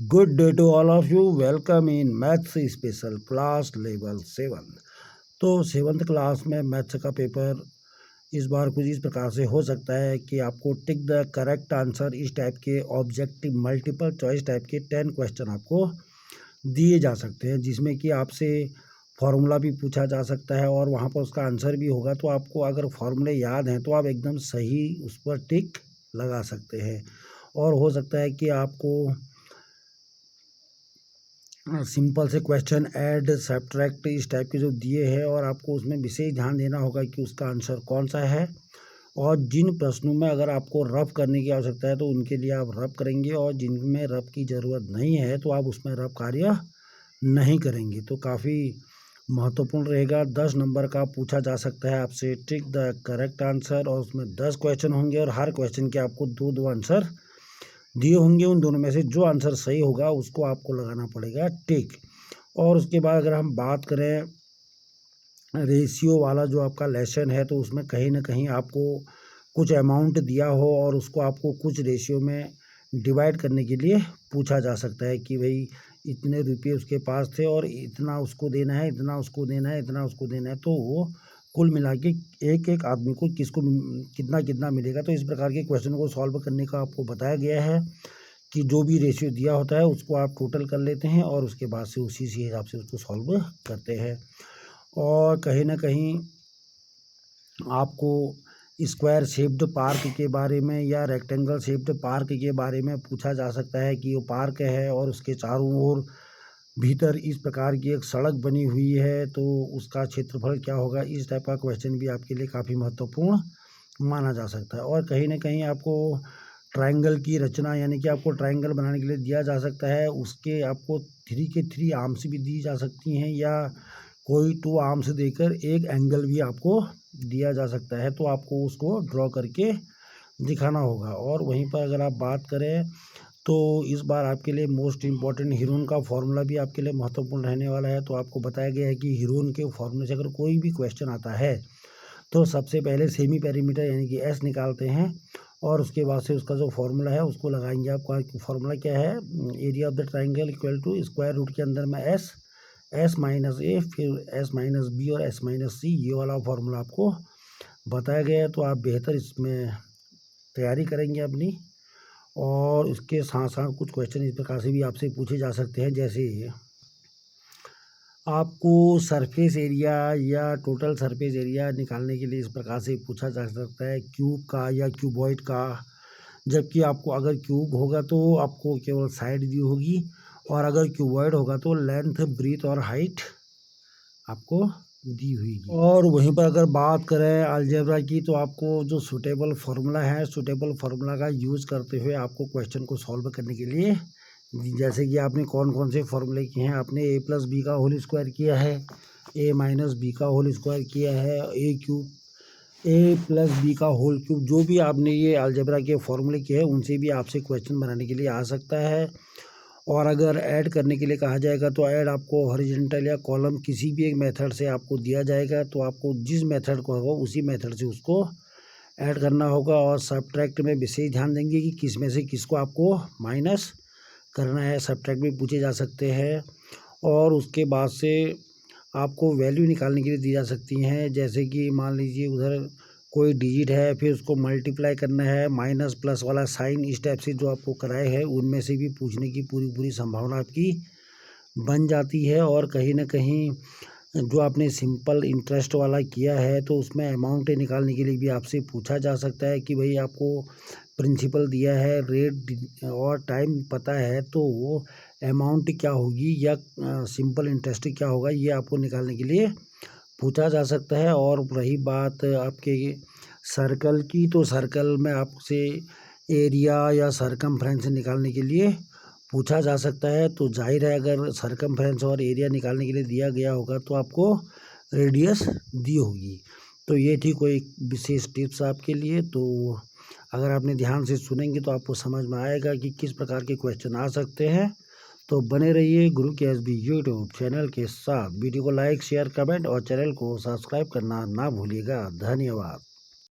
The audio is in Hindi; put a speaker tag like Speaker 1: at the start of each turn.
Speaker 1: Good day to all of you. Welcome in Maths Special Class Level 7। तो 7th क्लास में मैथ्स का पेपर इस बार कुछ इस प्रकार से हो सकता है कि आपको टिक द करेक्ट आंसर इस टाइप के ऑब्जेक्टिव मल्टीपल चॉइस टाइप के 10 क्वेश्चन आपको दिए जा सकते हैं, जिसमें कि आपसे फार्मूला भी पूछा जा सकता है और वहाँ पर उसका आंसर भी होगा। तो आपको अगर फार्मूले याद हैं तो आप एकदम सही उस पर टिक लगा सकते हैं। और हो सकता है कि आपको सिंपल से क्वेश्चन ऐड सब्ट्रैक्ट इस टाइप के जो दिए हैं और आपको उसमें विशेष ध्यान देना होगा कि उसका आंसर कौन सा है। और जिन प्रश्नों में अगर आपको रफ करने की आवश्यकता है तो उनके लिए आप रफ करेंगे, और जिनमें रफ की ज़रूरत नहीं है तो आप उसमें रफ कार्य नहीं करेंगे। तो काफ़ी महत्वपूर्ण रहेगा। 10 नंबर का पूछा जा सकता है आपसे टिक द करेक्ट आंसर, और उसमें 10 क्वेश्चन होंगे और हर क्वेश्चन के आपको दो आंसर दिए होंगे। उन दोनों में से जो आंसर सही होगा उसको आपको लगाना पड़ेगा टिक। और उसके बाद अगर हम बात करें रेशियो वाला जो आपका लेसन है, तो उसमें कहीं ना कहीं आपको कुछ अमाउंट दिया हो और उसको आपको कुछ रेशियो में डिवाइड करने के लिए पूछा जा सकता है कि भाई इतने रुपये उसके पास थे और इतना उसको देना है, इतना उसको देना है, इतना उसको देना है। तो वो कुल मिला के एक एक आदमी को किसको कितना कितना मिलेगा। तो इस प्रकार के क्वेश्चन को सॉल्व करने का आपको बताया गया है कि जो भी रेशियो दिया होता है उसको आप टोटल कर लेते हैं और उसके बाद से उसी से हिसाब से उसको सॉल्व करते हैं। और कहीं ना कहीं आपको स्क्वायर शेप्ड पार्क के बारे में या रेक्टेंगल शेप्ड पार्क के बारे में पूछा जा सकता है कि वो पार्क है और उसके चारों ओर भीतर इस प्रकार की एक सड़क बनी हुई है, तो उसका क्षेत्रफल क्या होगा। इस टाइप का क्वेश्चन भी आपके लिए काफ़ी महत्वपूर्ण माना जा सकता है। और कहीं ना कहीं आपको ट्रायंगल की रचना, यानी कि आपको ट्रायंगल बनाने के लिए दिया जा सकता है, उसके आपको 3 के 3 आर्म्स भी दी जा सकती हैं, या कोई 2 आर्म्स देकर एक एंगल भी आपको दिया जा सकता है। तो आपको उसको ड्रॉ करके दिखाना होगा। और वहीं पर अगर आप बात करें तो इस बार आपके लिए मोस्ट इम्पॉर्टेंट हीरोन का फॉर्मूला भी आपके लिए महत्वपूर्ण रहने वाला है। तो आपको बताया गया है कि हीरोन के फॉर्मूले से अगर कोई भी क्वेश्चन आता है तो सबसे पहले सेमी पेरीमीटर यानी कि एस निकालते हैं और उसके बाद से उसका जो फॉर्मूला है उसको लगाएंगे। आपका फॉर्मूला क्या है, area of the triangle equal to square root के अंदर में एस माइनस ए, फिर एस माइनस बी और एस माइनस सी, ये वाला फॉर्मूला आपको बताया गया है। तो आप बेहतर इसमें तैयारी करेंगे अपनी। और इसके साथ साथ कुछ क्वेश्चन इस प्रकार से भी आपसे पूछे जा सकते हैं, जैसे आपको सरफेस एरिया या टोटल सरफेस एरिया निकालने के लिए इस प्रकार से पूछा जा सकता है क्यूब का या क्यूबॉइड का। जबकि आपको अगर क्यूब होगा तो आपको केवल साइड दी होगी, और अगर क्यूबॉइड होगा तो लेंथ, ब्रीथ और हाइट आपको दी हुई। और वहीं पर अगर बात करें अलजेब्रा की, तो आपको जो सूटेबल फार्मूला है, सूटेबल फार्मूला का यूज़ करते हुए आपको क्वेश्चन को सॉल्व करने के लिए, जैसे कि आपने कौन कौन से फार्मूले किए हैं, आपने ए प्लस बी का होल स्क्वायर किया है, ए माइनस बी का होल स्क्वायर किया है, ए प्लस बी का होल क्यूब, जो भी आपने ये अलजेब्रा के फार्मूले किए हैं उनसे भी आपसे क्वेश्चन बनाने के लिए आ सकता है। और अगर ऐड करने के लिए कहा जाएगा तो ऐड आपको हॉरिजॉन्टल या कॉलम किसी भी एक मेथड से आपको दिया जाएगा, तो आपको जिस मेथड को होगा उसी मेथड से उसको ऐड करना होगा। और सब्ट्रैक्ट में विशेष ध्यान देंगे कि किस में से किसको आपको माइनस करना है, सब्ट्रैक्ट भी पूछे जा सकते हैं। और उसके बाद से आपको वैल्यू निकालने के लिए दी जा सकती हैं, जैसे कि मान लीजिए उधर कोई डिजिट है, फिर उसको मल्टीप्लाई करना है, माइनस प्लस वाला साइन, इस टाइप से जो आपको कराए हैं उनमें से भी पूछने की पूरी संभावना आपकी बन जाती है। और कहीं ना कहीं जो आपने सिंपल इंटरेस्ट वाला किया है तो उसमें अमाउंट निकालने के लिए भी आपसे पूछा जा सकता है कि भाई आपको प्रिंसिपल दिया है, रेट और टाइम पता है, तो वो अमाउंट क्या होगी या सिंपल इंटरेस्ट क्या होगा, ये आपको निकालने के लिए पूछा जा सकता है। और रही बात आपके सर्कल की, तो सर्कल में आपसे एरिया या सरकमफ्रेंस निकालने के लिए पूछा जा सकता है। तो जाहिर है अगर सरकमफ्रेंस और एरिया निकालने के लिए दिया गया होगा तो आपको रेडियस दी होगी। तो ये थी कोई विशेष टिप्स आपके लिए। तो अगर आपने ध्यान से सुनेंगे तो आपको समझ में आएगा कि किस प्रकार के क्वेश्चन आ सकते हैं। तो बने रहिए गुरु के एसबी यूट्यूब चैनल के साथ। वीडियो को लाइक, शेयर, कमेंट और चैनल को सब्सक्राइब करना ना भूलिएगा। धन्यवाद।